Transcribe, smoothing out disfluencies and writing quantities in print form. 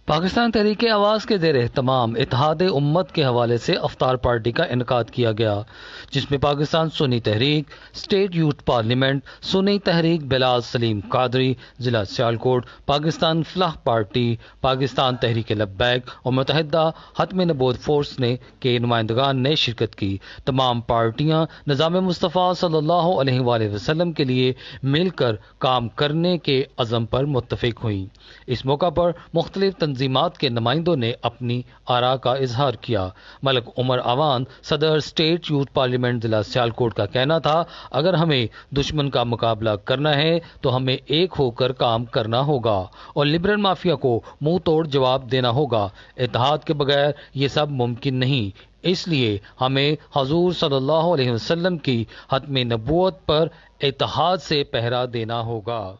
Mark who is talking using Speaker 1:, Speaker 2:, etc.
Speaker 1: پاکستان تحریک آواز کے زیر اہتمام اتحاد امت کے حوالے سے افطار پارٹی کا انعقاد کیا گیا، جس میں پاکستان سنی تحریک، اسٹیٹ یوتھ پارلیمنٹ، سنی تحریک بلال سلیم قادری ضلع سیالکوٹ، پاکستان فلاح پارٹی، پاکستان تحریک لبیک اور متحدہ ختم نبوت فورس کے نمائندگان نے شرکت کی۔ تمام پارٹیاں نظام مصطفیٰ صلی اللہ علیہ وآلہ وسلم کے لیے مل کر کام کرنے کے عزم پر متفق ہوئیں۔ اس موقع پر مختلف تنظیمات کے نمائندوں نے اپنی آراء کا اظہار کیا۔ ملک عمر اعوان صدر اسٹیٹ یوتھ پارلیمنٹ ضلع سیالکوٹ کا کہنا تھا، اگر ہمیں دشمن کا مقابلہ کرنا ہے تو ہمیں ایک ہو کر کام کرنا ہوگا اور لبرل مافیا کو منہ توڑ جواب دینا ہوگا۔ اتحاد کے بغیر یہ سب ممکن نہیں، اس لیے ہمیں حضور صلی اللہ علیہ وسلم کی ختم نبوت پر اتحاد سے پہرا دینا ہوگا۔